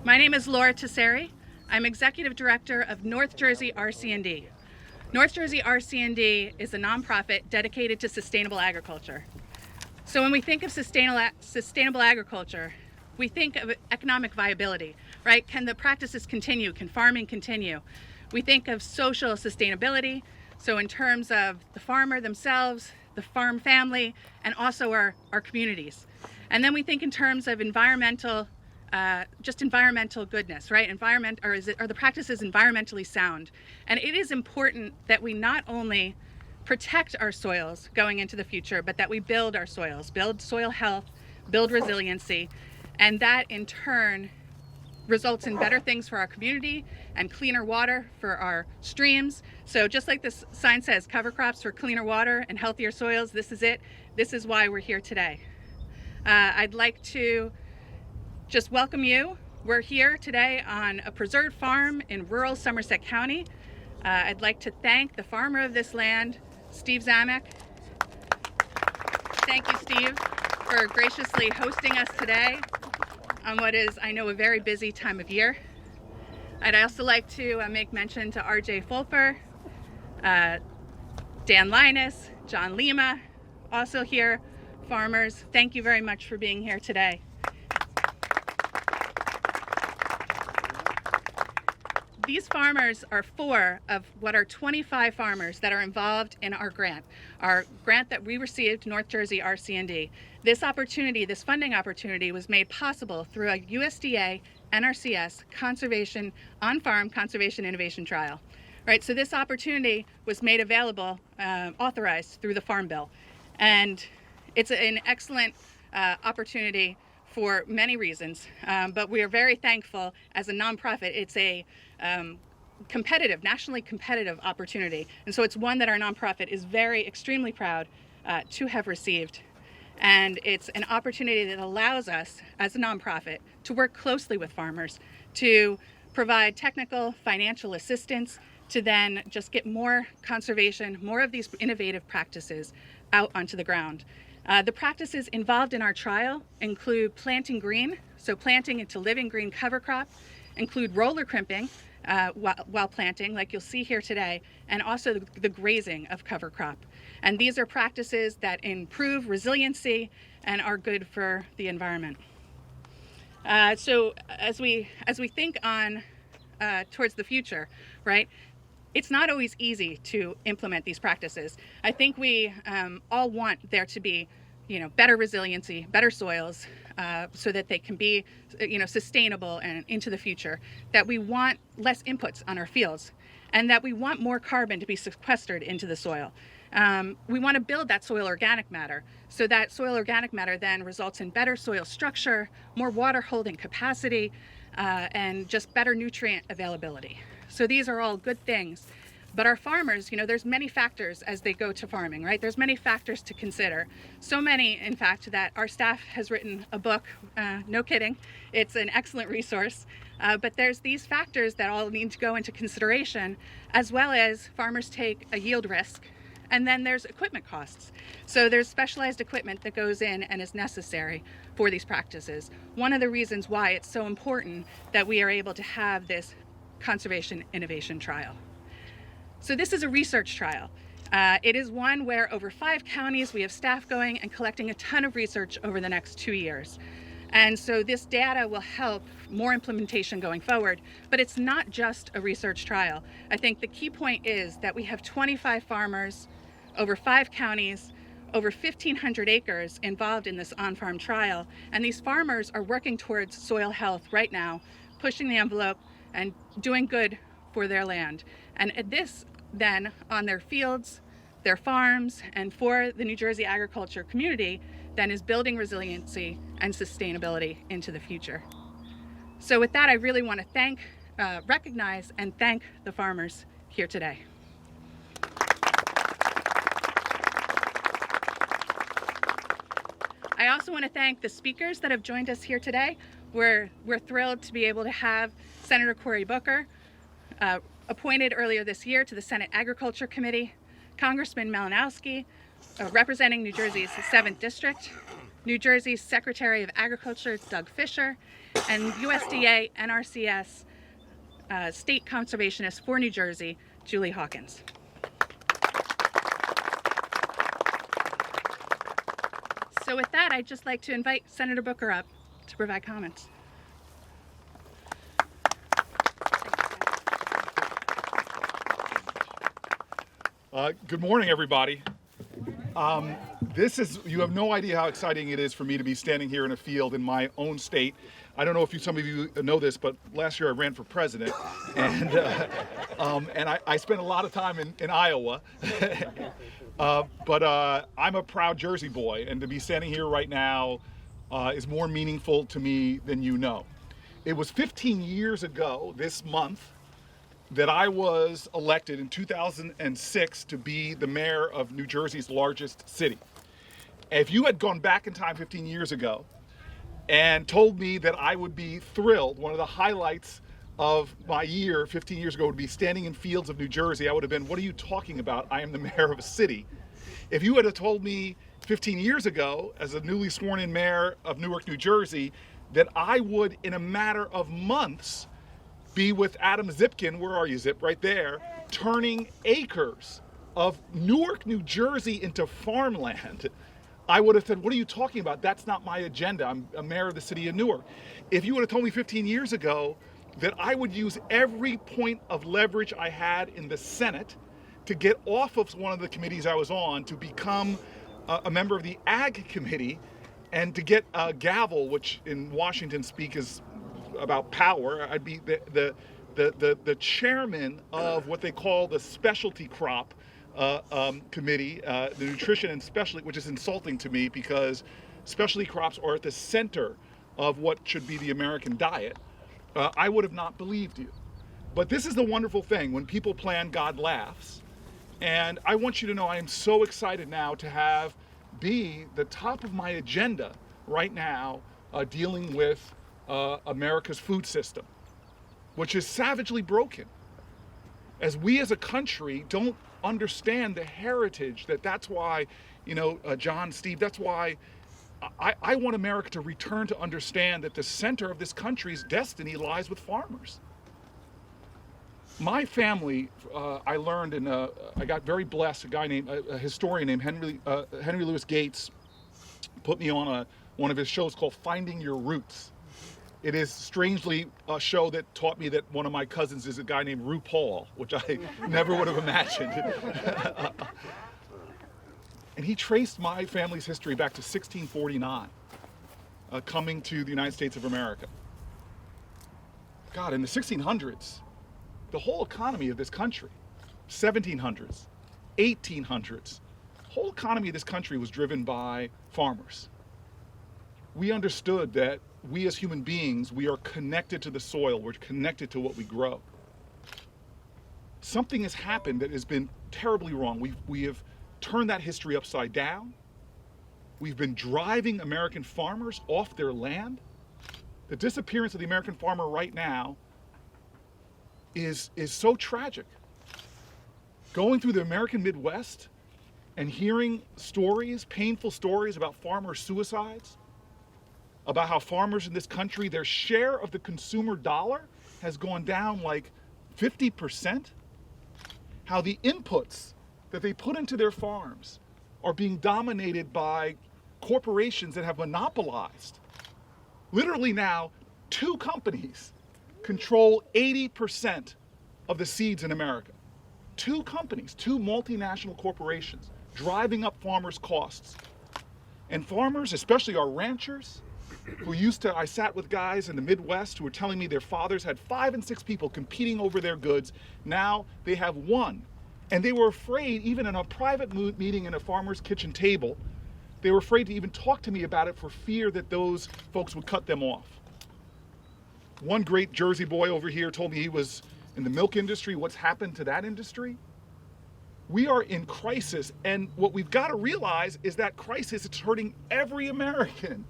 My name is Laura Tesseri. I'm Executive Director of North Jersey RC&D. North Jersey RC&D is a nonprofit dedicated to sustainable agriculture. So when we think of sustainable agriculture, we think of economic viability, right? Can the practices continue? Can farming continue? We think of social sustainability, so in terms of the farmer themselves, the farm family, and also our communities. And then we think in terms of environmental goodness, right? Are the practices environmentally sound? And it is important that we not only protect our soils going into the future, but that we build our soils, build soil health, build resiliency, and that in turn results in better things for our community and cleaner water for our streams. So just like this sign says, cover crops for cleaner water and healthier soils, this is it. This is why we're here today. I'd like to just welcome you. We're here today on a preserved farm in rural Somerset County. I'd like to thank the farmer of this land, Steve Zamek. Thank you, Steve, for graciously hosting us today on what is, I know, a very busy time of year. I'd also like to make mention to RJ Fulfer, Dan Linus, John Lima, also here, farmers. Thank you very much for being here today. These farmers are 4 of what are 25 farmers that are involved in our grant that we received, North Jersey RC&D. This opportunity, this funding opportunity, was made possible through a USDA NRCS conservation, on-farm conservation innovation trial. Right, so this opportunity was made available, authorized through the Farm Bill. And it's an excellent opportunity for many reasons, but we are very thankful as a nonprofit. It's a competitive, nationally competitive opportunity. And so it's one that our nonprofit is extremely proud to have received. And it's an opportunity that allows us as a nonprofit to work closely with farmers, to provide technical, financial assistance, to then just get more conservation, more of these innovative practices out onto the ground. The practices involved in our trial include planting green, so planting into living green cover crop, include roller crimping while planting, like you'll see here today, and also the grazing of cover crop. And these are practices that improve resiliency and are good for the environment. So as we think on towards the future, right? It's not always easy to implement these practices. I think we all want there to be, better resiliency, better soils, so that they can be, sustainable and into the future. That we want less inputs on our fields, and that we want more carbon to be sequestered into the soil. We want to build that soil organic matter, so that soil organic matter then results in better soil structure, more water holding capacity, and just better nutrient availability. So these are all good things. But our farmers, there's many factors as they go to farming, right? There's many factors to consider. So many, in fact, that our staff has written a book, no kidding. It's an excellent resource. But there's these factors that all need to go into consideration, as well as farmers take a yield risk. And then there's equipment costs. So there's specialized equipment that goes in and is necessary for these practices. One of the reasons why it's so important that we are able to have this conservation innovation trial. So this is a research trial. It is one where over 5 counties we have staff going and collecting a ton of research over the next 2 years. And so this data will help more implementation going forward, but it's not just a research trial. I think the key point is that we have 25 farmers, over 5 counties, over 1,500 acres involved in this on-farm trial, and these farmers are working towards soil health right now, pushing the envelope and doing good for their land. And this then on their fields, their farms, and for the New Jersey agriculture community then is building resiliency and sustainability into the future. So with that, I really want to recognize and thank the farmers here today. I also want to thank the speakers that have joined us here today. We're thrilled to be able to have Senator Cory Booker, appointed earlier this year to the Senate Agriculture Committee, Congressman Malinowski, representing New Jersey's 7th District, New Jersey's Secretary of Agriculture, Doug Fisher, and USDA NRCS State Conservationist for New Jersey, Julie Hawkins. So with that, I'd just like to invite Senator Booker up to provide comments. Good morning, everybody. You have no idea how exciting it is for me to be standing here in a field in my own state. I don't know if some of you know this, but last year I ran for president, and I spent a lot of time in Iowa. But I'm a proud Jersey boy, and to be standing here right now is more meaningful to me than you know. It was 15 years ago this month that I was elected in 2006 to be the mayor of New Jersey's largest city. If you had gone back in time 15 years ago and told me that I would be thrilled, one of the highlights of my year 15 years ago would be standing in fields of New Jersey, I would have been, what are you talking about? I am the mayor of a city. If you had told me 15 years ago, as a newly sworn in mayor of Newark, New Jersey, that I would, in a matter of months, be with Adam Zipkin, where are you, Zip, right there, turning acres of Newark, New Jersey into farmland, I would have said, what are you talking about? That's not my agenda. I'm a mayor of the city of Newark. If you would have told me 15 years ago that I would use every point of leverage I had in the Senate to get off of one of the committees I was on to become a member of the Ag Committee and to get a gavel, which in Washington speak is about power, I'd be the chairman of what they call the specialty crop committee, the nutrition and specialty, which is insulting to me because specialty crops are at the center of what should be the American diet. I would have not believed you. But this is the wonderful thing. When people plan, God laughs. And I want you to know I am so excited now to be the top of my agenda right now dealing with America's food system, which is savagely broken. As we as a country don't understand the heritage, that's why, John, Steve, that's why I want America to return to understand that the center of this country's destiny lies with farmers. My family, I learned, I got very blessed, a historian named Henry Louis Gates put me on one of his shows called Finding Your Roots. It is strangely a show that taught me that one of my cousins is a guy named RuPaul, which I never would have imagined. And he traced my family's history back to 1649, coming to the United States of America. God, in the 1600s, the whole economy of this country, 1700s, 1800s, the whole economy of this country was driven by farmers. We understood that we as human beings, we are connected to the soil, we're connected to what we grow. Something has happened that has been terribly wrong. We have turned that history upside down. We've been driving American farmers off their land. The disappearance of the American farmer right now is so tragic. Going through the American Midwest and hearing stories, painful stories about farmer suicides, about how farmers in this country, their share of the consumer dollar has gone down like 50%, how the inputs that they put into their farms are being dominated by corporations that have monopolized. Literally now, 2 companies control 80% of the seeds in America. 2 companies, 2 multinational corporations, driving up farmers' costs. And farmers, especially our ranchers, I sat with guys in the Midwest who were telling me their fathers had 5 and 6 people competing over their goods. Now they have 1. And they were afraid, even in a private meeting in a farmer's kitchen table, they were afraid to even talk to me about it for fear that those folks would cut them off. One great Jersey boy over here told me he was in the milk industry. What's happened to that industry? We are in crisis, and what we've got to realize is that crisis is hurting every American.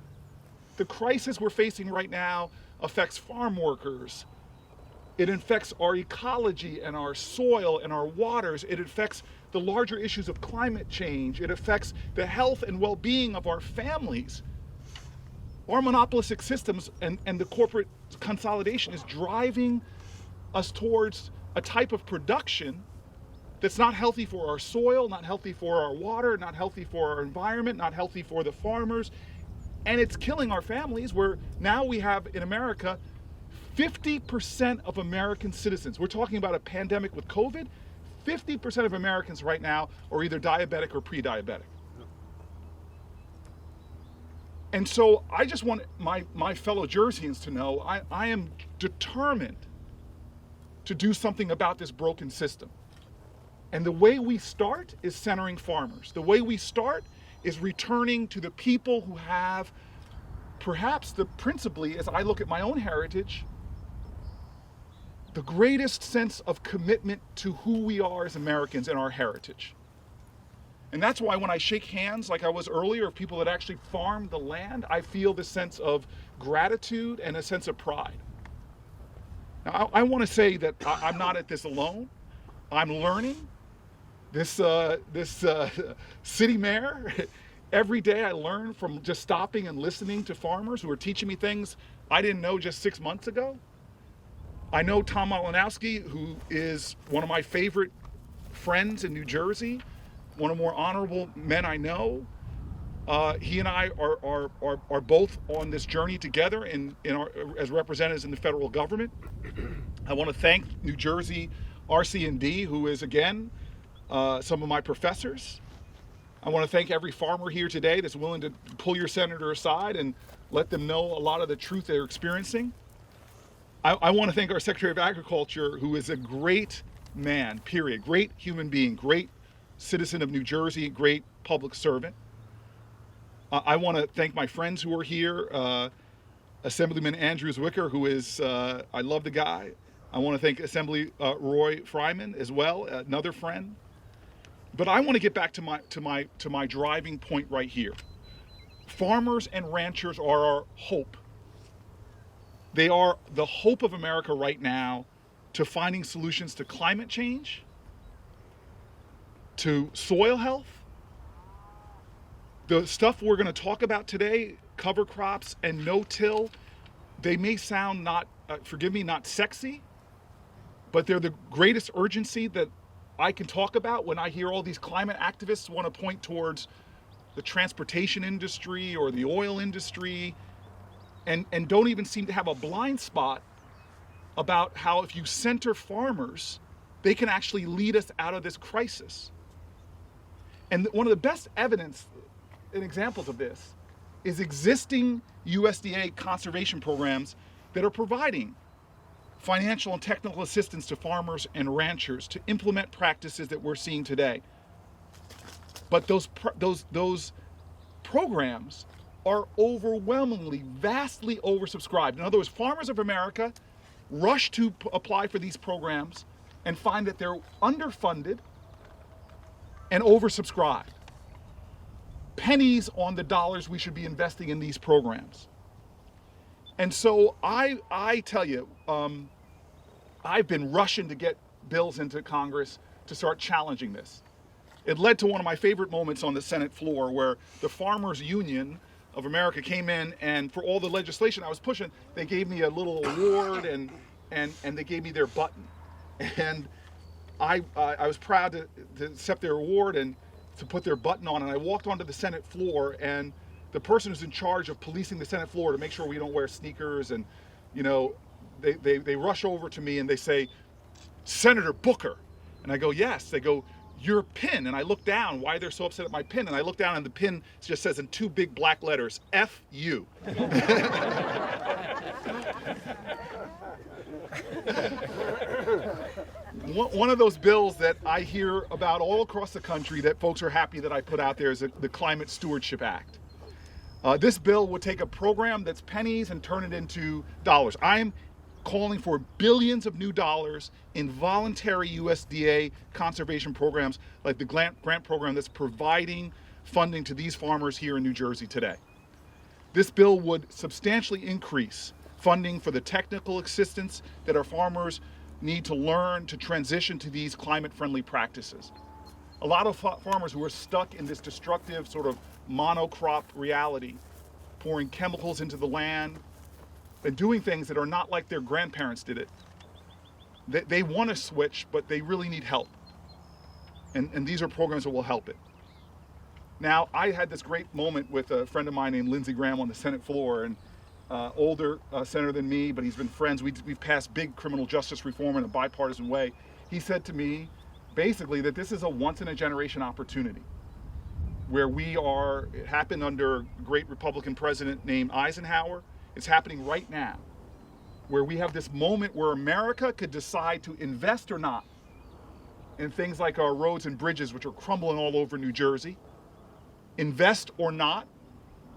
The crisis we're facing right now affects farm workers. It affects our ecology and our soil and our waters. It affects the larger issues of climate change. It affects the health and well-being of our families. our monopolistic systems and the corporate consolidation is driving us towards a type of production that's not healthy for our soil, not healthy for our water, not healthy for our environment, not healthy for the farmers. And it's killing our families, where now we have in America 50% of American citizens. We're talking about a pandemic with COVID. 50% of Americans right now are either diabetic or pre-diabetic. And so I just want my fellow Jerseyans to know I am determined to do something about this broken system. And the way we start is centering farmers. The way we start is returning to the people who have perhaps principally, as I look at my own heritage, the greatest sense of commitment to who we are as Americans and our heritage. And that's why when I shake hands, like I was earlier, of people that actually farm the land, I feel this sense of gratitude and a sense of pride. Now, I want to say that I'm not at this alone. I'm learning. This city mayor, every day I learn from just stopping and listening to farmers who are teaching me things I didn't know just 6 months ago. I know Tom Malinowski, who is one of my favorite friends in New Jersey, one of the more honorable men I know. He and I are both on this journey together as representatives in the federal government. I want to thank New Jersey RC&D, who is, again, some of my professors. I want to thank every farmer here today that's willing to pull your senator aside and let them know a lot of the truth they're experiencing. I want to thank our Secretary of Agriculture, who is a great man, period. Great human being, great citizen of New Jersey, great public servant. I want to thank my friends who are here. Assemblyman Andrew Zwicker, who is, I love the guy. I want to thank Assembly Roy Fryman as well, another friend. But I want to get back to my driving point right here. Farmers and ranchers are our hope. They are the hope of America right now to finding solutions to climate change, to soil health. The stuff we're going to talk about today, cover crops and no-till, they may sound not, forgive me, not sexy, but they're the greatest urgency that I can talk about when I hear all these climate activists want to point towards the transportation industry or the oil industry, and don't even seem to have a blind spot about how if you center farmers, they can actually lead us out of this crisis. And one of the best evidence and examples of this is existing USDA conservation programs that are providing financial and technical assistance to farmers and ranchers to implement practices that we're seeing today. But those programs are overwhelmingly, vastly oversubscribed. In other words, farmers of America rush to apply for these programs and find that they're underfunded and oversubscribed. Pennies on the dollars we should be investing in these programs. And so I tell you, I've been rushing to get bills into Congress to start challenging this. It led to one of my favorite moments on the Senate floor, where the Farmers Union of America came in, and for all the legislation I was pushing, they gave me a little award and they gave me their button. And I was proud to accept their award and to put their button on, and I walked onto the Senate floor, and the person who's in charge of policing the Senate floor to make sure we don't wear sneakers, and they rush over to me and they say, "Senator Booker." And I go, "Yes." They go, "Your pin." And I look down, why they're so upset at my pin, and I look down and the pin just says in 2 big black letters, "F-U." One of those bills that I hear about all across the country that folks are happy that I put out there is the Climate Stewardship Act. This bill would take a program that's pennies and turn it into dollars. I'm calling for billions of new dollars in voluntary USDA conservation programs like the grant program that's providing funding to these farmers here in New Jersey today. This bill would substantially increase funding for the technical assistance that our farmers need to learn to transition to these climate-friendly practices. A lot of farmers who are stuck in this destructive sort of monocrop reality pouring chemicals into the land, and doing things that are not like their grandparents did it. They want to switch, but they really need help. And these are programs that will help it. Now, I had this great moment with a friend of mine named Lindsey Graham on the Senate floor, and older senator than me, but he's been friends. We've passed big criminal justice reform in a bipartisan way. He said to me, basically, that this is a once-in-a-generation opportunity where it happened under a great Republican president named Eisenhower. It's happening right now, where we have this moment where America could decide to invest or not in things like our roads and bridges, which are crumbling all over New Jersey, invest or not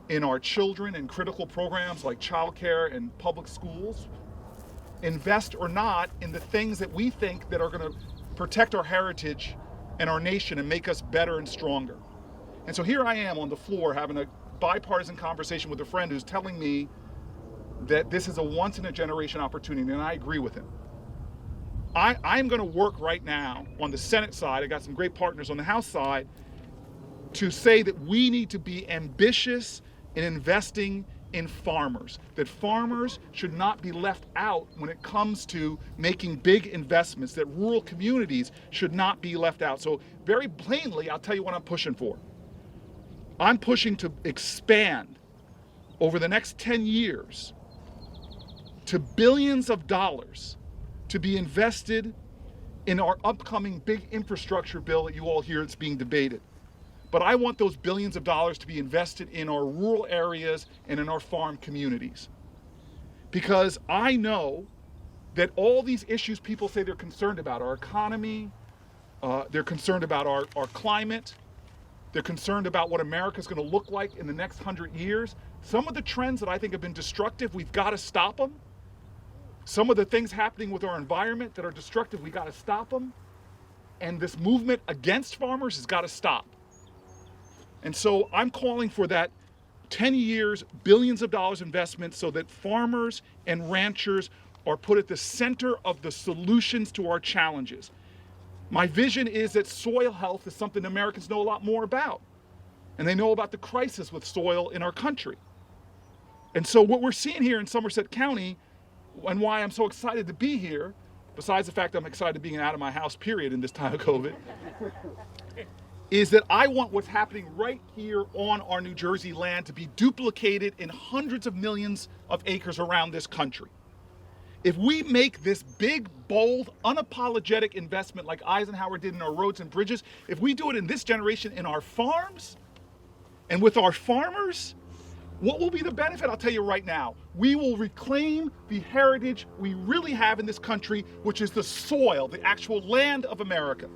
in our children and critical programs like childcare and public schools, invest or not in the things that we think that are going to protect our heritage and our nation and make us better and stronger. And so here I am on the floor having a bipartisan conversation with a friend who's telling me that this is a once-in-a-generation opportunity, and I agree with him. I'm going to work right now on the Senate side. I got some great partners on the House side to say that we need to be ambitious in investing in farmers, that farmers should not be left out when it comes to making big investments, that rural communities should not be left out. So very plainly, I'll tell you what I'm pushing for. I'm pushing to expand over the next 10 years to billions of dollars to be invested in our upcoming big infrastructure bill that you all hear it's being debated. But I want those billions of dollars to be invested in our rural areas and in our farm communities. Because I know that all these issues people say they're concerned about, our economy, they're concerned about our climate, they're concerned about what America's going to look like in the next 100 years. Some of the trends that I think have been destructive, we've got to stop them. Some of the things happening with our environment that are destructive, we got to stop them. And this movement against farmers has got to stop. And so I'm calling for that 10 years, billions of dollars investment so that farmers and ranchers are put at the center of the solutions to our challenges. My vision is that soil health is something Americans know a lot more about. And they know about the crisis with soil in our country. And so what we're seeing here in Somerset County, and why I'm so excited to be here, besides the fact I'm excited being out of my house, period, in this time of COVID, is that I want what's happening right here on our New Jersey land to be duplicated in hundreds of millions of acres around this country. If we make this big, bold, unapologetic investment like Eisenhower did in our roads and bridges, if we do it in this generation in our farms and with our farmers, what will be the benefit? I'll tell you right now. We will reclaim the heritage we really have in this country, which is the soil, the actual land of America.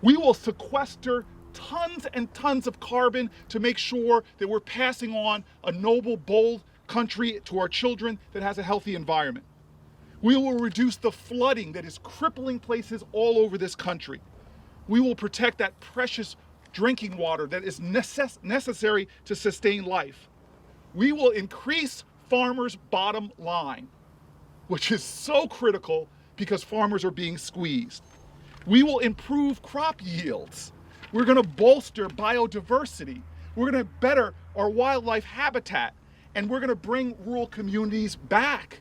We will sequester tons and tons of carbon to make sure that we're passing on a noble, bold country to our children that has a healthy environment. We will reduce the flooding that is crippling places all over this country. We will protect that precious drinking water that is necessary to sustain life. We will increase farmers' bottom line, which is so critical because farmers are being squeezed. We will improve crop yields. We're going to bolster biodiversity. We're going to better our wildlife habitat. And we're going to bring rural communities back.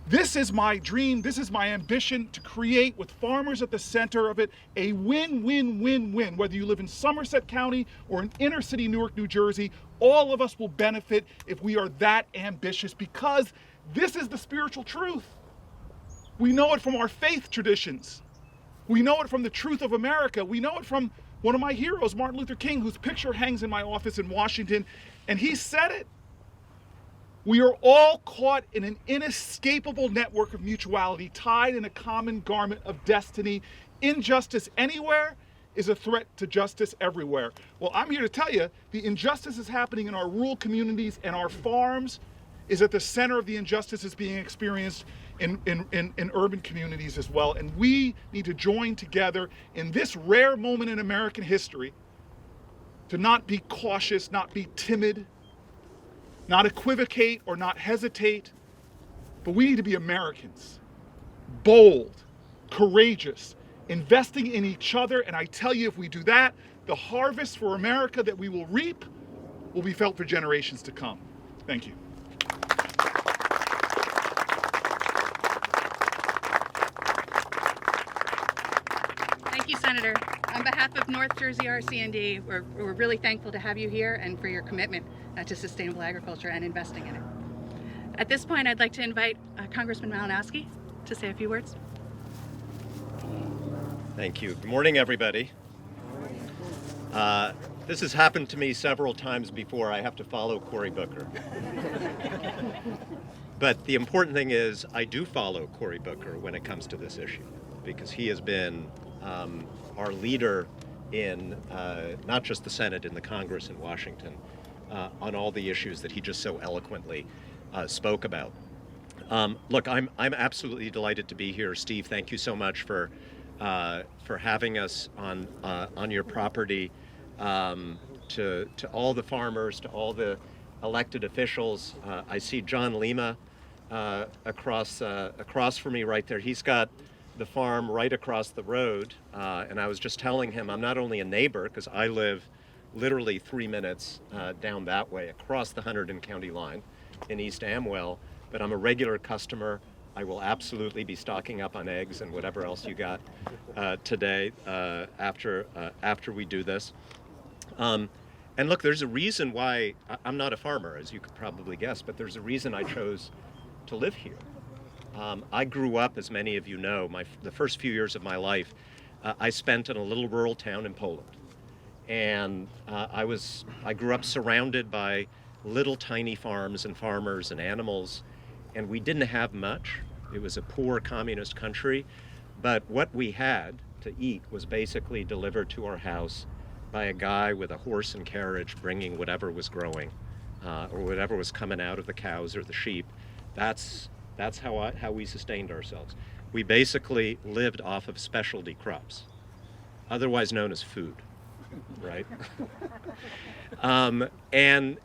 This is my dream. This is my ambition to create, with farmers at the center of it, a win-win-win-win. Whether you live in Somerset County or in inner city Newark, New Jersey, all of us will benefit if we are that ambitious, because this is the spiritual truth. We know it from our faith traditions. We know it from the truth of America. We know it from one of my heroes, Martin Luther King, whose picture hangs in my office in Washington, and he said it. We are all caught in an inescapable network of mutuality, tied in a common garment of destiny. Injustice anywhere is a threat to justice everywhere. Well, I'm here to tell you, the injustices happening in our rural communities and our farms is at the center of the injustices being experienced in urban communities as well. And we need to join together in this rare moment in American history to not be cautious, not be timid, not equivocate or not hesitate, but we need to be Americans, bold, courageous, investing in each other. And I tell you, if we do that, the harvest for America that we will reap will be felt for generations to come. Thank you. Thank you, Senator. On behalf of North Jersey RC&D, we're really thankful to have you here and for your commitment to sustainable agriculture and investing in it. At this point, I'd like to invite Congressman Malinowski to say a few words. Thank you. Good morning, everybody. This has happened to me several times before. I have to follow Cory Booker. But the important thing is I do follow Cory Booker when it comes to this issue, because he has been our leader in not just the Senate, in the Congress in Washington, on all the issues that he just so eloquently spoke about. Look, I'm absolutely delighted to be here. Steve, thank you so much for having us on your property. To all the farmers, to all the elected officials. I see John Lima across from me right there. He's got the farm right across the road, and I was just telling him I'm not only a neighbor, because I live literally 3 minutes down that way across the Hunterdon County line in East Amwell, but I'm a regular customer. I will absolutely be stocking up on eggs and whatever else you got today after we do this. And look, there's a reason why I'm not a farmer, as you could probably guess, but there's a reason I chose to live here. I grew up, as many of you know, the first few years of my life, I spent in a little rural town in Poland. And I grew up surrounded by little tiny farms and farmers and animals, and we didn't have much. It was a poor communist country, but what we had to eat was basically delivered to our house by a guy with a horse and carriage bringing whatever was growing or whatever was coming out of the cows or the sheep. That's how we sustained ourselves. We basically lived off of specialty crops, otherwise known as food, right? And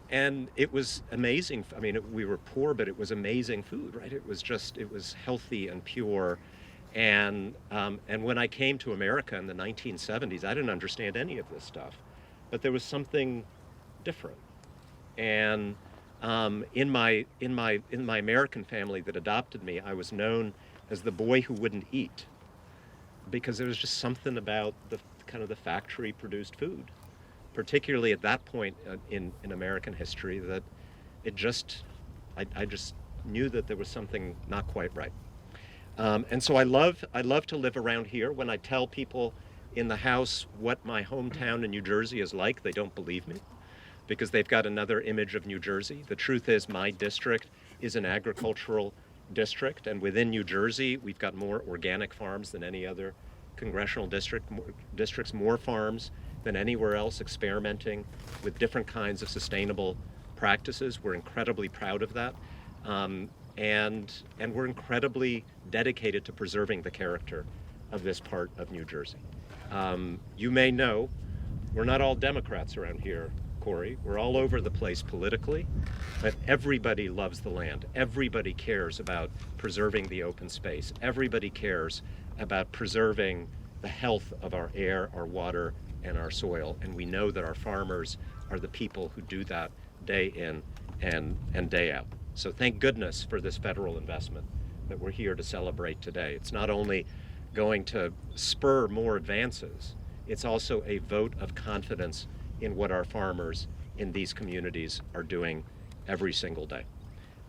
it was amazing. I mean, we were poor, but it was amazing food, right? It was healthy and pure. And when I came to America in the 1970s, I didn't understand any of this stuff, but there was something different. And in my American family that adopted me, I was known as the boy who wouldn't eat, because there was just something about the kind of the factory-produced food, particularly at that point in American history, that I just knew that there was something not quite right. And so I love to live around here. When I tell people in the house what my hometown in New Jersey is like, they don't believe me, because they've got another image of New Jersey. The truth is my district is an agricultural district, and within New Jersey, we've got more organic farms than any other congressional districts, more farms than anywhere else, experimenting with different kinds of sustainable practices. We're incredibly proud of that. And we're incredibly dedicated to preserving the character of this part of New Jersey. You may know, we're not all Democrats around here, Cory. We're all over the place politically, but everybody loves the land. Everybody cares about preserving the open space. Everybody cares about preserving the health of our air, our water, and our soil. And we know that our farmers are the people who do that day in and day out. So thank goodness for this federal investment that we're here to celebrate today. It's not only going to spur more advances, it's also a vote of confidence in what our farmers in these communities are doing every single day.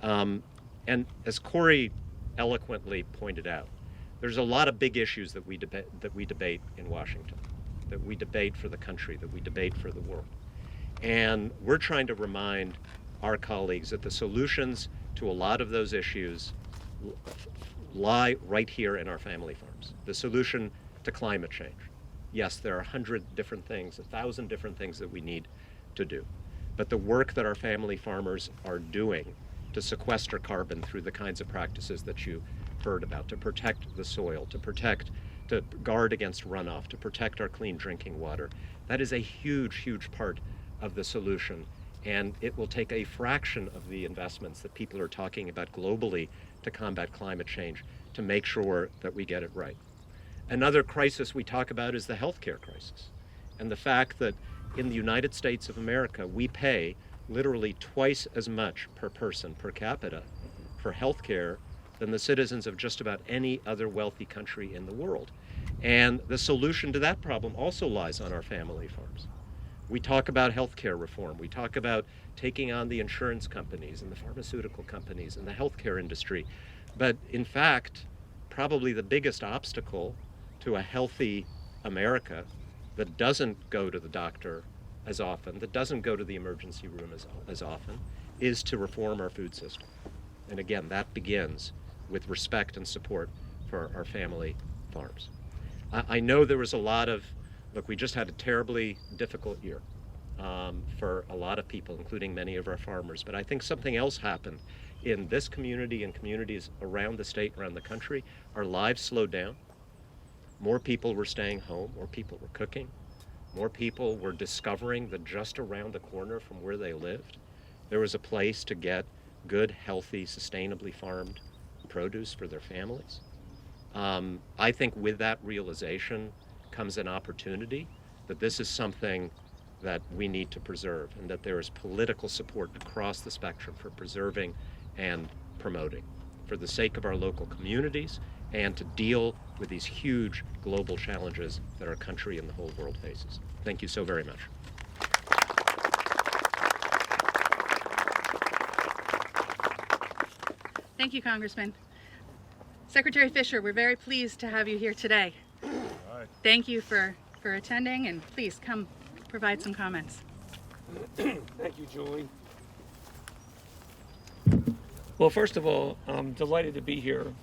And as Cory eloquently pointed out, there's a lot of big issues that we debate in Washington, that we debate for the country, that we debate for the world. And we're trying to remind our colleagues that the solutions to a lot of those issues lie right here in our family farms. The solution to climate change. Yes, there are 100 different things, 1,000 different things that we need to do. But the work that our family farmers are doing to sequester carbon through the kinds of practices that you heard about, to protect the soil, to guard against runoff, to protect our clean drinking water, that is a huge, huge part of the solution. And it will take a fraction of the investments that people are talking about globally to combat climate change to make sure that we get it right. Another crisis we talk about is the healthcare crisis, and the fact that in the United States of America, we pay literally twice as much per person per capita for health care than the citizens of just about any other wealthy country in the world. And the solution to that problem also lies on our family farms. We talk about healthcare reform. We talk about taking on the insurance companies and the pharmaceutical companies and the healthcare industry. But in fact, probably the biggest obstacle to a healthy America that doesn't go to the doctor as often, that doesn't go to the emergency room as often, is to reform our food system. And again, that begins with respect and support for our family farms. I know there was a lot of, look, we just had a terribly difficult year for a lot of people, including many of our farmers, but I think something else happened in this community and communities around the state, around the country. Our lives slowed down. More people were staying home, more people were cooking, more people were discovering that just around the corner from where they lived, there was a place to get good, healthy, sustainably farmed produce for their families. I think with that realization comes an opportunity that this is something that we need to preserve, and that there is political support across the spectrum for preserving and promoting for the sake of our local communities and to deal with these huge global challenges that our country and the whole world faces. Thank you so very much. Thank you, Congressman. Secretary Fisher, we're very pleased to have you here today. All right. Thank you for attending, and please come provide some comments. Thank you, Julie. Well, first of all, I'm delighted to be here,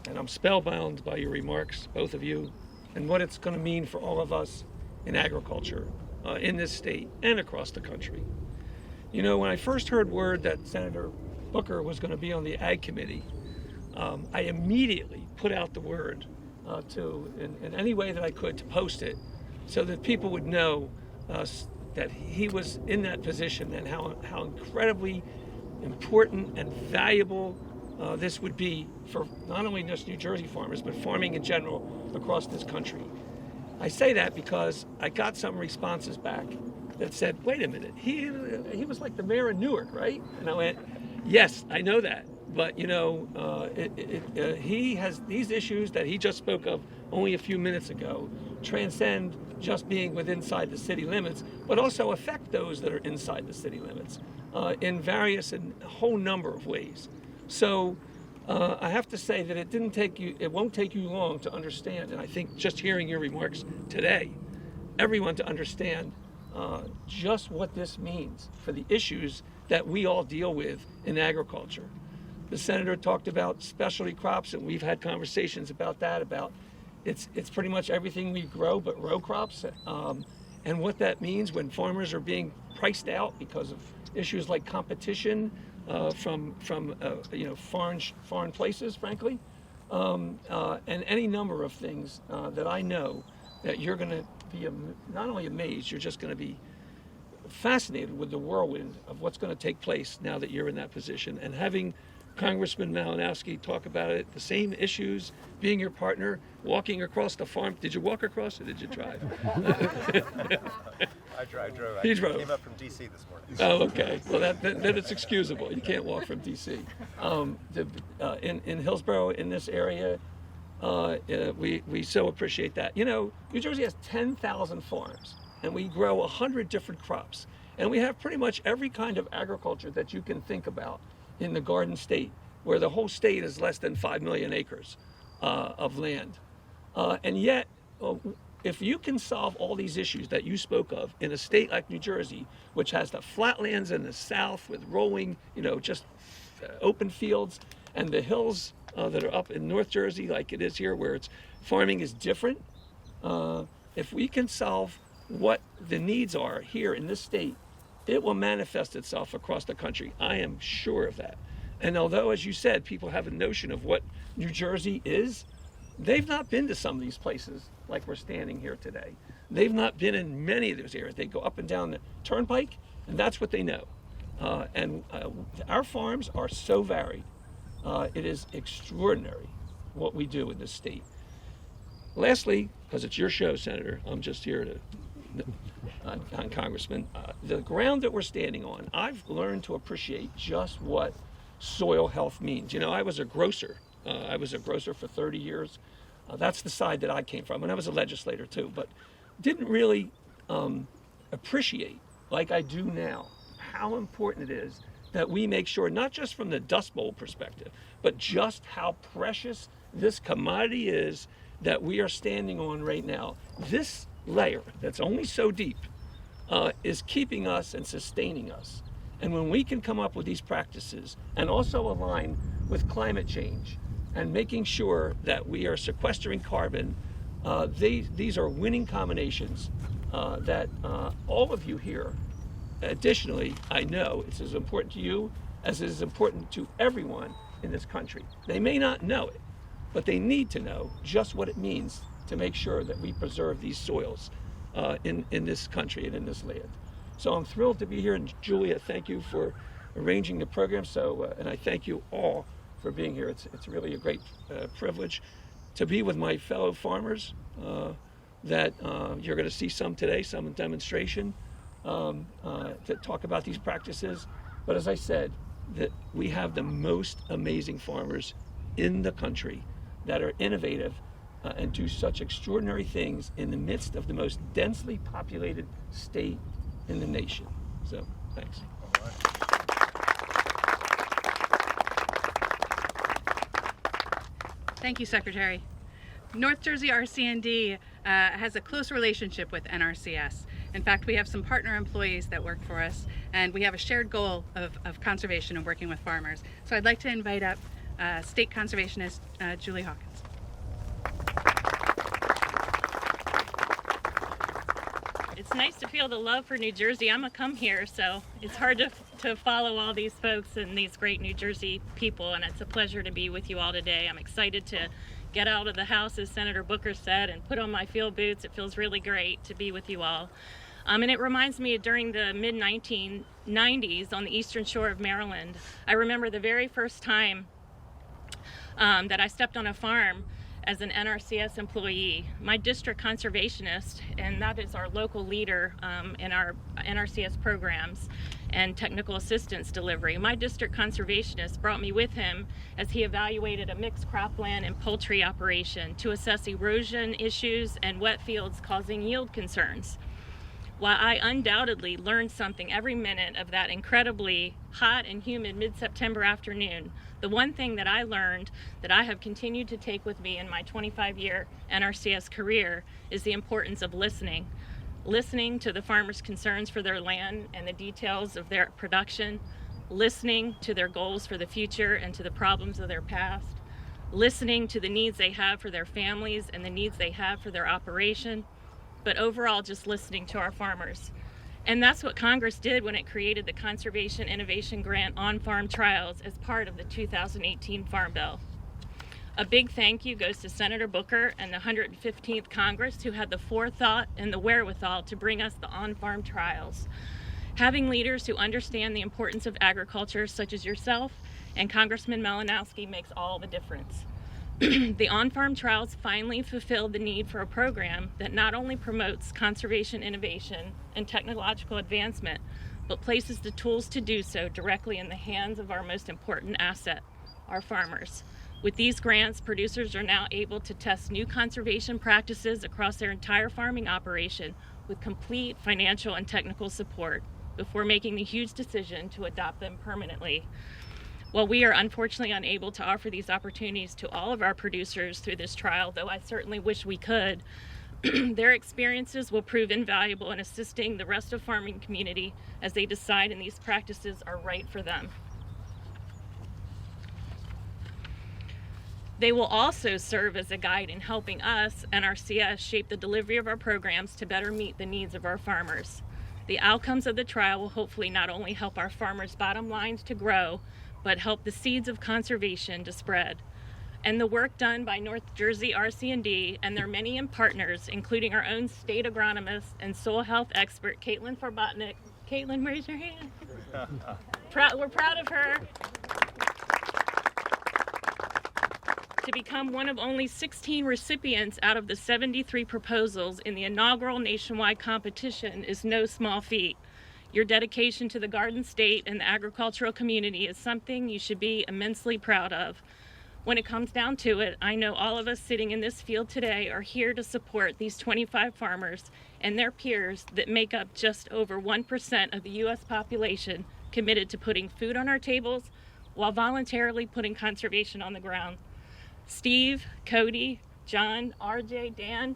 and I'm spellbound by your remarks, both of you, and what it's going to mean for all of us in agriculture in this state and across the country. You know, when I first heard word that Senator Booker was going to be on the Ag Committee, I immediately put out the word in any way that I could to post it so that people would know that he was in that position and how incredibly important and valuable this would be for not only just New Jersey farmers, but farming in general across this country. I say that because I got some responses back that said, wait a minute, he was like the mayor of Newark, right? And I went, yes, I know that. But, you know, he has these issues that he just spoke of only a few minutes ago transcend just being inside the city limits, but also affect those that are inside the city limits in various and a whole number of ways. So I have to say that it won't take you long to understand, and I think just hearing your remarks today, everyone to understand just what this means for the issues that we all deal with in agriculture. The senator talked about specialty crops, and we've had conversations about that, about it's pretty much everything we grow but row crops, and what that means when farmers are being priced out because of issues like competition from foreign places, frankly, and any number of things that I know that you're going to be not only amazed, you're just going to be fascinated with the whirlwind of what's going to take place now that you're in that position. And having Congressman Malinowski talk about it, the same issues, being your partner, walking across the farm. Did you walk across or did you drive? I drove. He drove. Came up from D.C. this morning. Oh, okay. Well, then it's excusable. You can't walk from D.C. In Hillsborough, in this area, we so appreciate that. You know, New Jersey has 10,000 farms, and we grow 100 different crops. And we have pretty much every kind of agriculture that you can think about in the Garden State, where the whole state is less than 5 million acres of land. And yet, if you can solve all these issues that you spoke of in a state like New Jersey, which has the flatlands in the south with rolling, just open fields, and the hills that are up in North Jersey like it is here, where farming is different, if we can solve what the needs are here in this state, it will manifest itself across the country. I am sure of that. And although, as you said, people have a notion of what New Jersey is, they've not been to some of these places like we're standing here today. They've not been in many of those areas. They go up and down the turnpike, and that's what they know. Our farms are so varied. It is extraordinary what we do in this state. Lastly, because it's your show, Senator, I'm just here to Congressman. The ground that we're standing on, I've learned to appreciate just what soil health means. You know, I was a grocer. I was a grocer for 30 years. That's the side that I came from, and I was a legislator too, but didn't really appreciate, like I do now, how important it is that we make sure, not just from the Dust Bowl perspective, but just how precious this commodity is that we are standing on right now. This layer that's only so deep is keeping us and sustaining us. And when we can come up with these practices and also align with climate change and making sure that we are sequestering carbon, these are winning combinations that all of you here, additionally, I know it's as important to you as it is important to everyone in this country. They may not know it, but they need to know just what it means to make sure that we preserve these soils in this country and in this land. So I'm thrilled to be here, and Julia, thank you for arranging the program. And I thank you all for being here. It's really a great privilege to be with my fellow farmers that you're going to see some today, some in demonstration, to talk about these practices. But as I said, that we have the most amazing farmers in the country that are innovative and do such extraordinary things in the midst of the most densely populated state in the nation. So, thanks. Thank you, Secretary. North Jersey RC&D has a close relationship with NRCS. In fact, we have some partner employees that work for us, and we have a shared goal of conservation and working with farmers. So I'd like to invite up State Conservationist Julie Hawkins. It's nice to feel the love for New Jersey. I'm a come here, so it's hard to follow all these folks and these great New Jersey people, and it's a pleasure to be with you all today. I'm excited to get out of the house, as Senator Booker said, and put on my field boots. It feels really great to be with you all. And it reminds me of during the mid-1990s on the eastern shore of Maryland. I remember the very first time that I stepped on a farm as an NRCS employee. My district conservationist, and that is our local leader in our NRCS programs and technical assistance delivery, my district conservationist brought me with him as he evaluated a mixed cropland and poultry operation to assess erosion issues and wet fields causing yield concerns. While I undoubtedly learned something every minute of that incredibly hot and humid mid-September afternoon, the one thing that I learned that I have continued to take with me in my 25-year NRCS career is the importance of listening. Listening to the farmers' concerns for their land and the details of their production, listening to their goals for the future and to the problems of their past, listening to the needs they have for their families and the needs they have for their operation, but overall just listening to our farmers. And that's what Congress did when it created the Conservation Innovation Grant on-farm trials as part of the 2018 Farm Bill. A big thank you goes to Senator Booker and the 115th Congress, who had the forethought and the wherewithal to bring us the on-farm trials. Having leaders who understand the importance of agriculture, such as yourself and Congressman Malinowski, makes all the difference. The on-farm trials finally fulfilled the need for a program that not only promotes conservation innovation and technological advancement, but places the tools to do so directly in the hands of our most important asset, our farmers. With these grants, producers are now able to test new conservation practices across their entire farming operation with complete financial and technical support before making the huge decision to adopt them permanently. While we are unfortunately unable to offer these opportunities to all of our producers through this trial, though I certainly wish we could, their experiences will prove invaluable in assisting the rest of farming community as they decide and these practices are right for them. They will also serve as a guide in helping us and our CS shape the delivery of our programs to better meet the needs of our farmers. The outcomes of the trial will hopefully not only help our farmers' bottom lines to grow, but help the seeds of conservation to spread. And the work done by North Jersey RC&D and their many partners, including our own state agronomist and soil health expert, Caitlin Farbotnick. Caitlin, raise your hand. We're proud of her. To become one of only 16 recipients out of the 73 proposals in the inaugural nationwide competition is no small feat. Your dedication to the Garden State and the agricultural community is something you should be immensely proud of. When it comes down to it, I know all of us sitting in this field today are here to support these 25 farmers and their peers that make up just over 1% of the U.S. population committed to putting food on our tables while voluntarily putting conservation on the ground. Steve, Cody, John, RJ, Dan,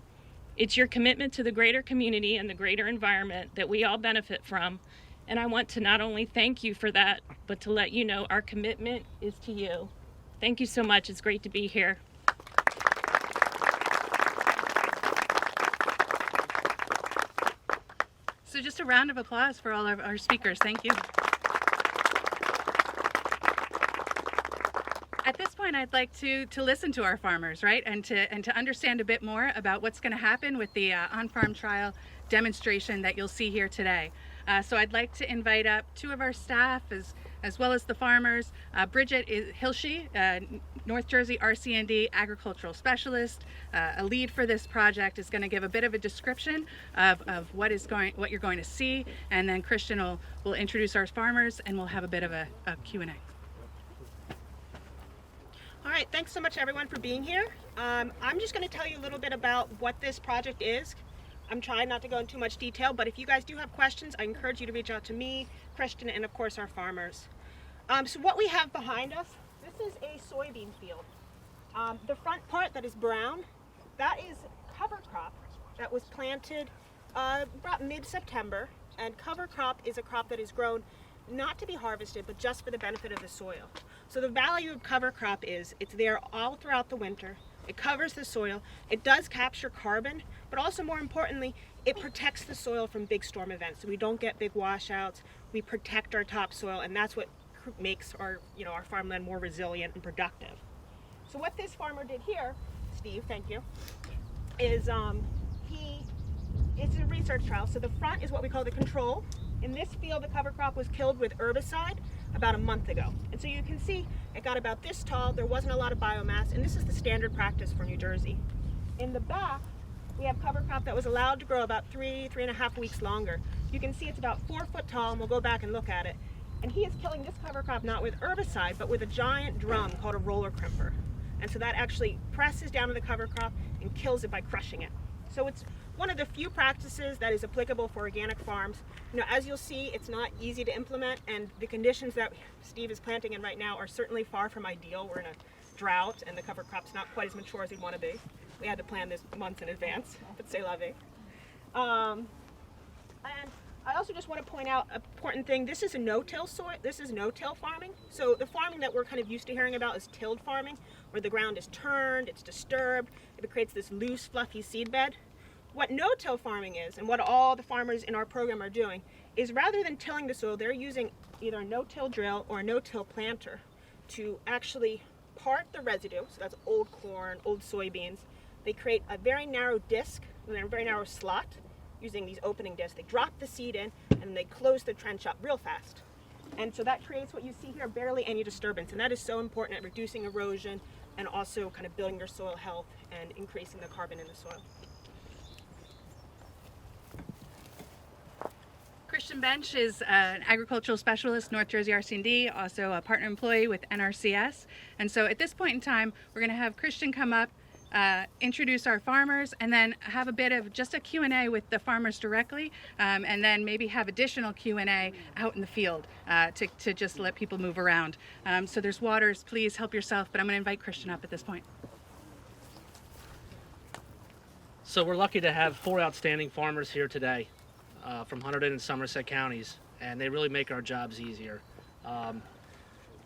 it's your commitment to the greater community and the greater environment that we all benefit from. And I want to not only thank you for that, but to let you know our commitment is to you. Thank you so much. It's great to be here. So just a round of applause for all of our speakers. Thank you. At this point, I'd like to listen to our farmers, right, and to understand a bit more about what's going to happen with the on-farm trial demonstration that you'll see here today. So I'd like to invite up two of our staff as well as the farmers. Bridget Hilsche, North Jersey RCND agricultural specialist, a lead for this project, is going to give a bit of a description of what you're going to see, and then Christian will introduce our farmers, and we'll have a bit of a Q&A. All right, thanks so much everyone for being here. I'm just going to tell you a little bit about what this project is. I'm trying not to go into too much detail, but if you guys do have questions, I encourage you to reach out to me, Christian, and of course our farmers. So what we have behind us, this is a soybean field. The front part that is brown, that is cover crop that was planted about mid-September, and cover crop is a crop that is grown not to be harvested, but just for the benefit of the soil. So the value of cover crop is it's there all throughout the winter. It covers the soil. It does capture carbon, but also more importantly, it protects the soil from big storm events. So we don't get big washouts. We protect our topsoil, and that's what makes our farmland more resilient and productive. So what this farmer did here, Steve, thank you, is it's a research trial. So the front is what we call the control. In this field, the cover crop was killed with herbicide about a month ago. And so you can see it got about this tall. There wasn't a lot of biomass, and this is the standard practice for New Jersey. In the back, we have cover crop that was allowed to grow about 3.5 weeks longer. You can see it's about 4 foot tall, and we'll go back and look at it. And he is killing this cover crop not with herbicide, but with a giant drum called a roller crimper. And so that actually presses down to the cover crop and kills it by crushing it. So it's one of the few practices that is applicable for organic farms. As you'll see, it's not easy to implement, and the conditions that Steve is planting in right now are certainly far from ideal. We're in a drought, and the cover crop's not quite as mature as we'd want to be. We had to plan this months in advance, but c'est la vie. And I also just want to point out an important thing. This is a no-till soil. This is no-till farming. So the farming that we're kind of used to hearing about is tilled farming, where the ground is turned, it's disturbed, it creates this loose, fluffy seed bed. What no-till farming is, and what all the farmers in our program are doing, is rather than tilling the soil, they're using either a no-till drill or a no-till planter to actually part the residue. So that's old corn, old soybeans. They create a very narrow disc, and a very narrow slot using these opening discs. They drop the seed in, and they close the trench up real fast. And so that creates what you see here, barely any disturbance. And that is so important at reducing erosion and also kind of building your soil health and increasing the carbon in the soil. Christian Bench is an agricultural specialist, North Jersey RCND, also a partner employee with NRCS. And so at this point in time, we're going to have Christian come up, introduce our farmers, and then have a bit of just a Q&A with the farmers directly, and then maybe have additional Q&A out in the field to just let people move around. So there's waters, please help yourself, but I'm going to invite Christian up at this point. So we're lucky to have 4 outstanding farmers here today from Hunterdon and Somerset counties, and they really make our jobs easier.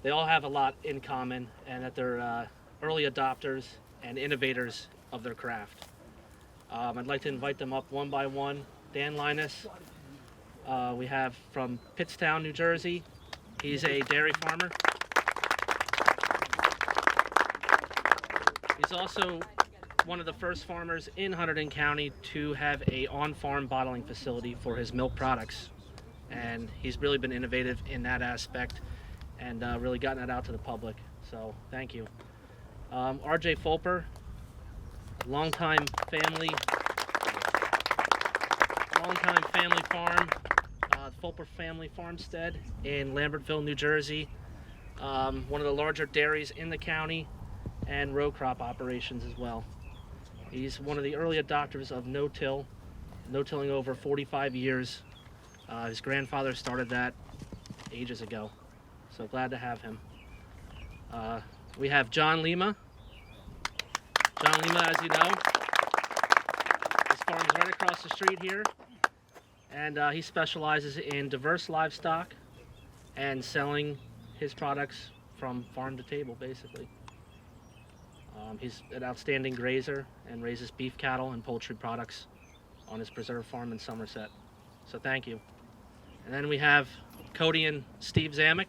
They all have a lot in common, and that they're early adopters and innovators of their craft. I'd like to invite them up one by one. Dan Linus, we have from Pittstown, New Jersey. He's a dairy farmer. He's also one of the first farmers in Hunterdon County to have a on-farm bottling facility for his milk products. And he's really been innovative in that aspect and really gotten that out to the public. So thank you. RJ Fulper, longtime family farm, Fulper Family Farmstead in Lambertville, New Jersey. One of the larger dairies in the county, and row crop operations as well. He's one of the early adopters of no-till, no-tilling over 45 years. His grandfather started that ages ago, so glad to have him. We have John Lima. John Lima, as you know, his farm is right across the street here, and he specializes in diverse livestock and selling his products from farm to table, basically. He's an outstanding grazer and raises beef cattle and poultry products on his preserve farm in Somerset. So thank you. And then we have Cody and Steve Zamek.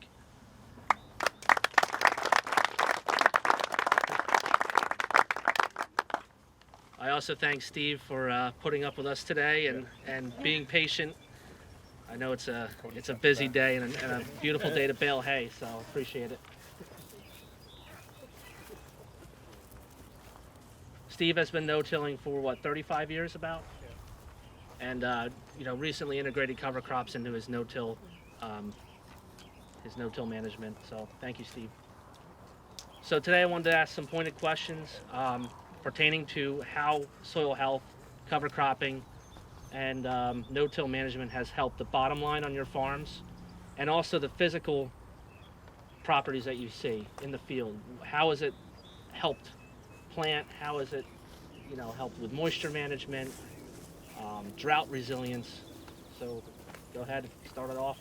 I also thank Steve for putting up with us today and being patient. I know it's a busy day and a beautiful day to bale hay, so appreciate it. Steve has been no-tilling for 35 years about, and recently integrated cover crops into his no-till management. So thank you, Steve. So today I wanted to ask some pointed questions pertaining to how soil health, cover cropping, and no-till management has helped the bottom line on your farms, and also the physical properties that you see in the field. How has it helped plant? How has it, helped with moisture management, drought resilience? So go ahead, start it off.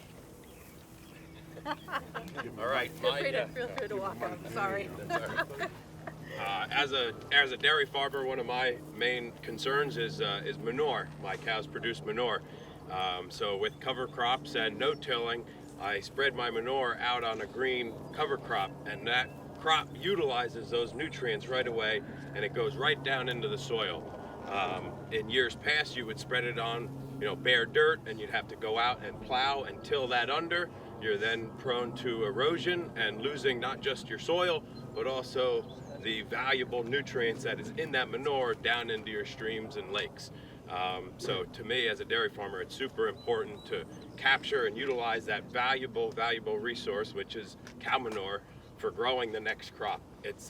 All right. Feel free to walk up. Sorry. As a dairy farmer, one of my main concerns is manure. My cows produce manure. So with cover crops and no-tilling, I spread my manure out on a green cover crop, and that crop utilizes those nutrients right away, and it goes right down into the soil. In years past, you would spread it on bare dirt, and you'd have to go out and plow and till that under. You're then prone to erosion and losing not just your soil, but also the valuable nutrients that is in that manure down into your streams and lakes. So to me, as a dairy farmer, it's super important to capture and utilize that valuable resource, which is cow manure, for growing the next crop. It's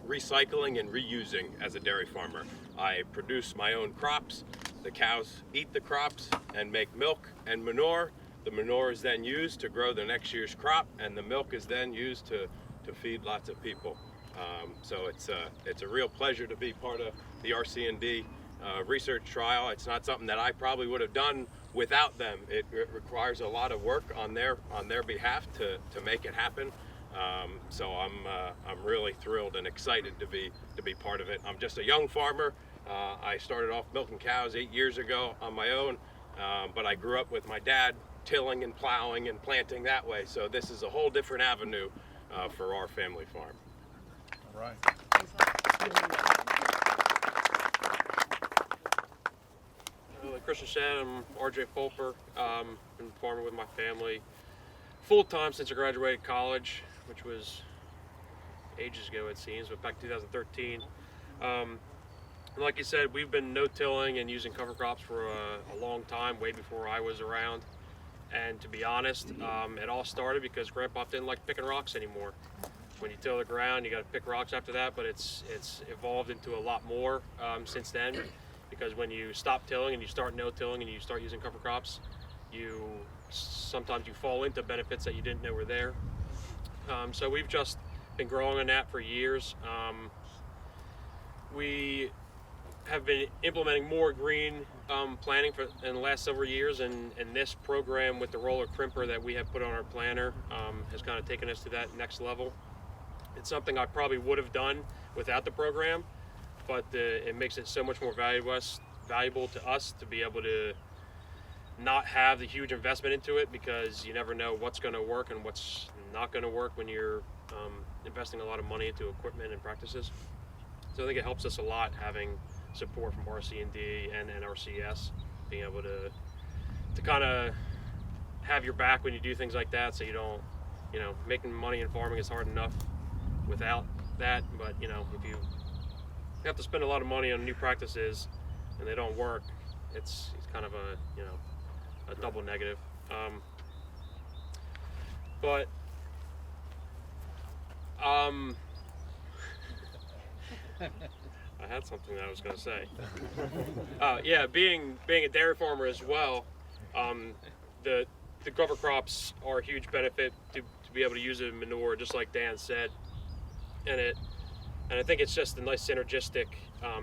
recycling and reusing as a dairy farmer. I produce my own crops. The cows eat the crops and make milk and manure. The manure is then used to grow the next year's crop, and the milk is then used to feed lots of people. So it's a real pleasure to be part of the RC&D research trial. It's not something that I probably would have done without them. It requires a lot of work on their behalf to make it happen. So I'm really thrilled and excited to be part of it. I'm just a young farmer. I started off milking cows 8 years ago on my own, but I grew up with my dad tilling and plowing and planting that way. So this is a whole different avenue for our family farm. All right. Like Christian said, I'm RJ Fulper. Been farming with my family full time since I graduated college, which was ages ago it seems, but back in 2013. And like you said, we've been no-tilling and using cover crops for a long time, way before I was around. And to be honest, it all started because Grandpa didn't like picking rocks anymore. When you till the ground, you got to pick rocks after that, but it's evolved into a lot more since then, because when you stop tilling and you start no-tilling and you start using cover crops, sometimes you fall into benefits that you didn't know were there. So we've just been growing on that for years. We have been implementing more green planting in the last several years, and this program with the roller crimper that we have put on our planter has kind of taken us to that next level. It's something I probably would have done without the program, but it makes it so much more valuable to us to be able to not have the huge investment into it, because you never know what's going to work and what's not going to work when you're investing a lot of money into equipment and practices. So I think it helps us a lot having support from RC&D and NRCS, being able to kind of have your back when you do things like that, so you don't, making money in farming is hard enough without that. But you know, if you have to spend a lot of money on new practices and they don't work, it's kind of a, you know, a double negative. I had something that I was going to say. Yeah, being a dairy farmer as well, the cover crops are a huge benefit to be able to use it in manure, just like Dan said. And I think it's just a nice synergistic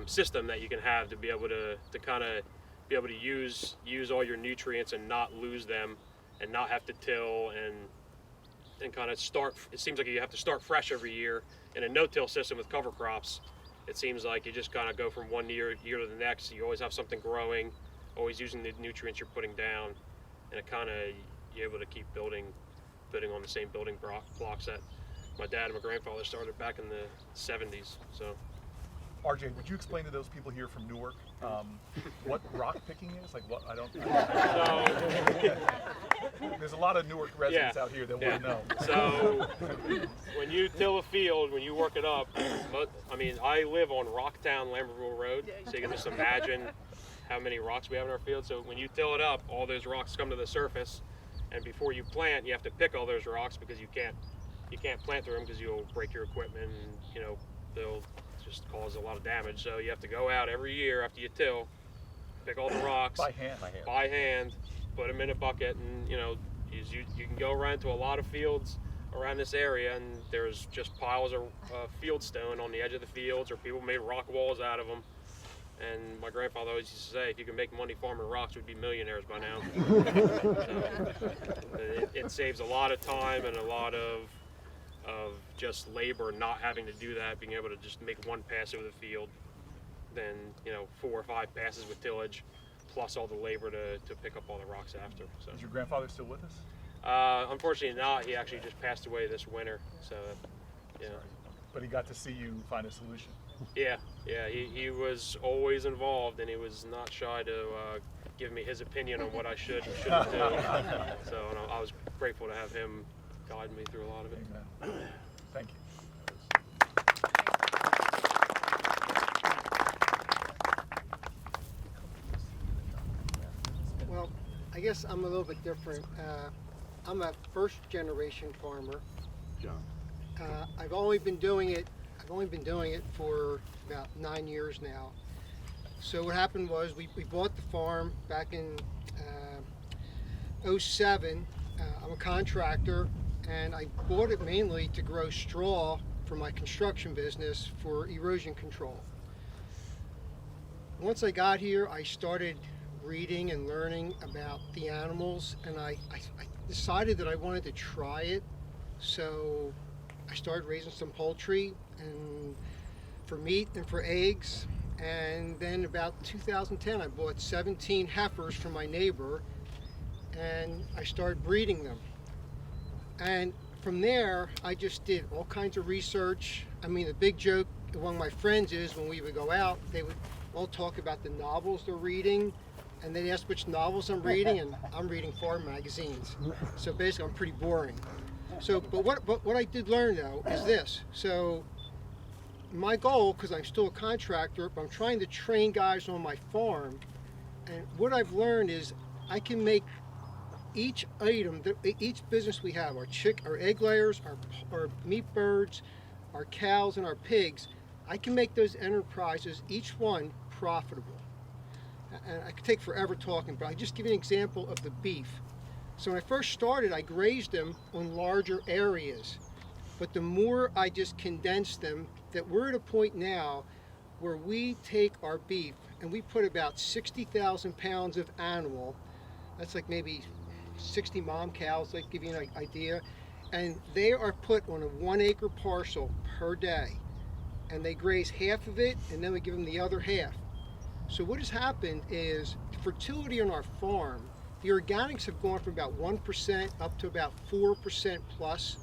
system that you can have to be able to kind of be able to use all your nutrients and not lose them, and not have to till and kind of start. It seems like you have to start fresh every year. In a no-till system with cover crops, it seems like you just kind of go from one year to the next. You always have something growing, always using the nutrients you're putting down, and it kind of, you're able to keep building on the same building blocks that my dad and my grandfather started back in the 70s. So, RJ, would you explain to those people here from Newark what rock picking is? Like, what? I don't. There's a lot of Newark residents out here that want to know. So, when you till a field, when you work it up, I mean, I live on Rocktown, Lambertville Road, so you can just imagine how many rocks we have in our field. So when you till it up, all those rocks come to the surface, and before you plant, you have to pick all those rocks, because you can't plant through them, because you'll break your equipment, and you know, they'll just cause a lot of damage. So you have to go out every year after you till, pick all the rocks by hand, put them in a bucket, and you know, you can go around to a lot of fields around this area, and there's just piles of field stone on the edge of the fields, or people made rock walls out of them. And my grandfather always used to say, if you can make money farming rocks, we'd be millionaires by now. So, it saves a lot of time and a lot of just labor, not having to do that, being able to just make one pass over the field, then, you know, 4 or 5 passes with tillage, plus all the labor to pick up all the rocks after. So. Is your grandfather still with us? Unfortunately not. He actually just passed away this winter. So, yeah. But he got to see you find a solution. Yeah, he was always involved, and he was not shy to give me his opinion on what I should and shouldn't do. So I was grateful to have him guide me through a lot of it. Amen. Thank you. Well, I guess I'm a little bit different. I'm a first-generation farmer. John. I've only been doing it for about 9 years now. So what happened was we bought the farm back in 07. I'm a contractor, and I bought it mainly to grow straw for my construction business for erosion control. Once I got here, I started reading and learning about the animals, and I decided that I wanted to try it. So I started raising some poultry and for meat and for eggs, and then about 2010 I bought 17 heifers from my neighbor, and I started breeding them. And from there I just did all kinds of research. I mean, the big joke among my friends is when we would go out, they would all talk about the novels they're reading, and they'd ask which novels I'm reading, and I'm reading farm magazines. So basically I'm pretty boring. So, but what I did learn though is this. So my goal, because I'm still a contractor, but I'm trying to train guys on my farm, and what I've learned is I can make each item, each business we have, our egg layers, our meat birds, our cows, and our pigs, I can make those enterprises, each one, profitable. And I could take forever talking, but I'll just give you an example of the beef. So when I first started, I grazed them on larger areas, but the more I just condensed them, that we're at a point now where we take our beef and we put about 60,000 pounds of animal, that's like maybe 60 mom cows, like give you an idea, and they are put on a 1 acre parcel per day, and they graze half of it, and then we give them the other half. So what has happened is fertility on our farm, the organics have gone from about 1% up to about 4% plus.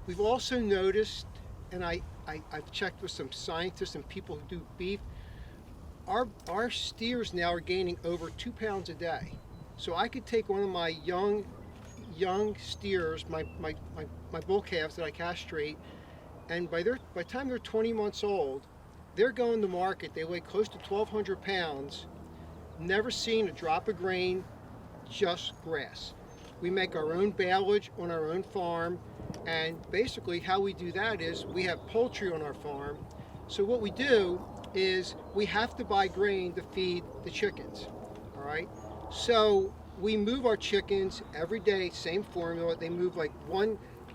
We've also noticed, and I've checked with some scientists and people who do beef, our steers now are gaining over 2 pounds a day. So I could take one of my young steers, my bull calves that I castrate, and by the time they're 20 months old, they're going to market. They weigh close to 1,200 pounds, never seen a drop of grain, just grass. We make our own baleage on our own farm, and basically how we do that is we have poultry on our farm. So what we do is we have to buy grain to feed the chickens, all right? So we move our chickens every day, same formula. They move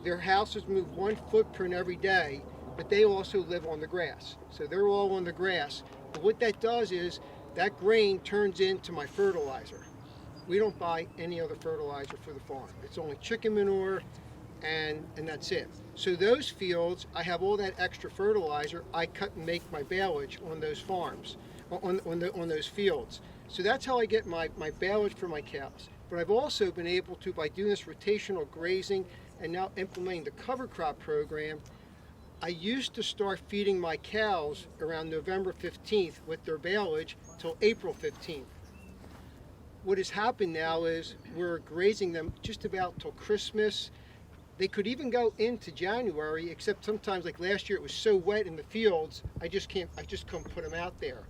their houses move 1 footprint every day, but they also live on the grass. So they're all on the grass. But what that does is that grain turns into my fertilizer. We don't buy any other fertilizer for the farm. It's only chicken manure, and that's it. So those fields, I have all that extra fertilizer. I cut and make my baleage on those farms, on those fields. So that's how I get my baleage for my cows. But I've also been able to, by doing this rotational grazing and now implementing the cover crop program, I used to start feeding my cows around November 15th with their baleage till April 15th. What has happened now is we're grazing them just about till Christmas. They could even go into January, except sometimes, like last year, it was so wet in the fields, I just couldn't put them out there.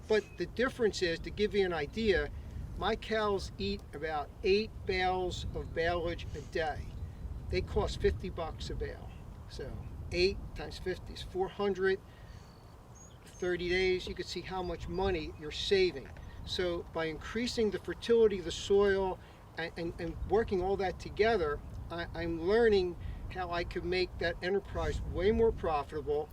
But the difference is, to give you an idea, my cows eat about 8 bales of baleage a day. They cost $50 a bale. So 8 times 50 is 400. 30 days, you can see how much money you're saving. So by increasing the fertility of the soil and working all that together, I'm learning how I could make that enterprise way more profitable.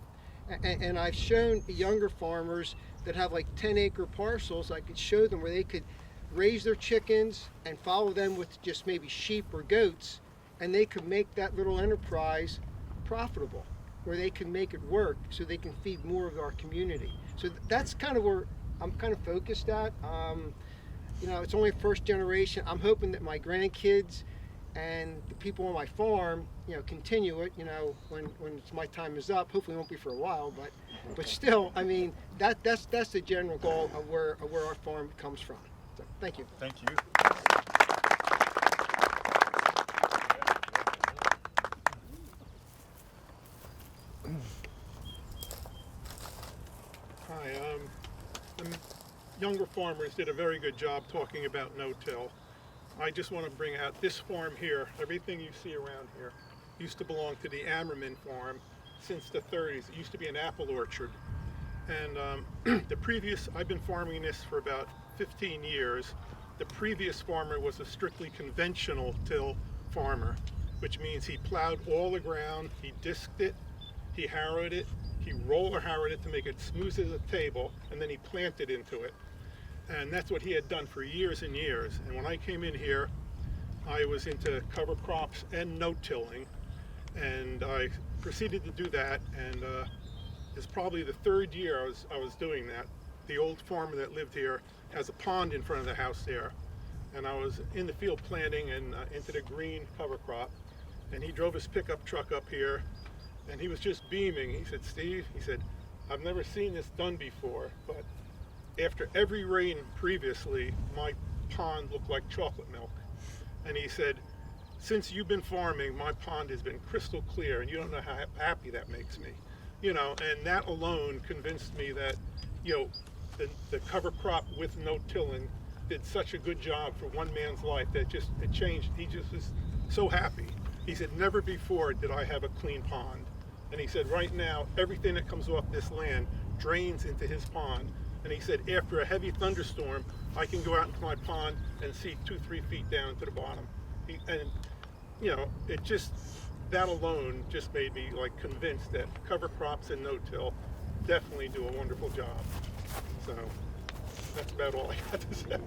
And I've shown younger farmers that have like 10-acre parcels, I could show them where they could raise their chickens and follow them with just maybe sheep or goats, and they could make that little enterprise profitable, where they can make it work so they can feed more of our community. So that's kind of where I'm kind of focused at. It's only first generation. I'm hoping that my grandkids and the people on my farm, continue it, when my time is up. Hopefully it won't be for a while, but still, I mean, that's the general goal of where our farm comes from. So, thank you. Thank you. Hi, the younger farmers did a very good job talking about no-till. I just want to bring out this farm here. Everything you see around here used to belong to the Ammerman farm since the 30s. It used to be an apple orchard. And I've been farming this for about 15 years. The previous farmer was a strictly conventional till farmer, which means he plowed all the ground, he disked it, he harrowed it, he roller harrowed it to make it smooth as a table, and then he planted into it. And that's what he had done for years and years. And when I came in here, I was into cover crops and no-tilling, and I proceeded to do that. And it's probably the 3rd year I was doing that. The old farmer that lived here has a pond in front of the house there, and I was in the field planting and into the green cover crop. And he drove his pickup truck up here, and he was just beaming. He said, "Steve," he said, "I've never seen this done before, but after every rain previously, my pond looked like chocolate milk." And he said, "Since you've been farming, my pond has been crystal clear, and you don't know how happy that makes me." And that alone convinced me that, the cover crop with no-tilling did such a good job for one man's life that it changed. He just was so happy. He said, "Never before did I have a clean pond." And he said, right now, everything that comes off this land drains into his pond. And he said, after a heavy thunderstorm, I can go out into my pond and see 2-3 feet down to the bottom. That alone just made me convinced that cover crops and no-till definitely do a wonderful job. So that's about all I got to say.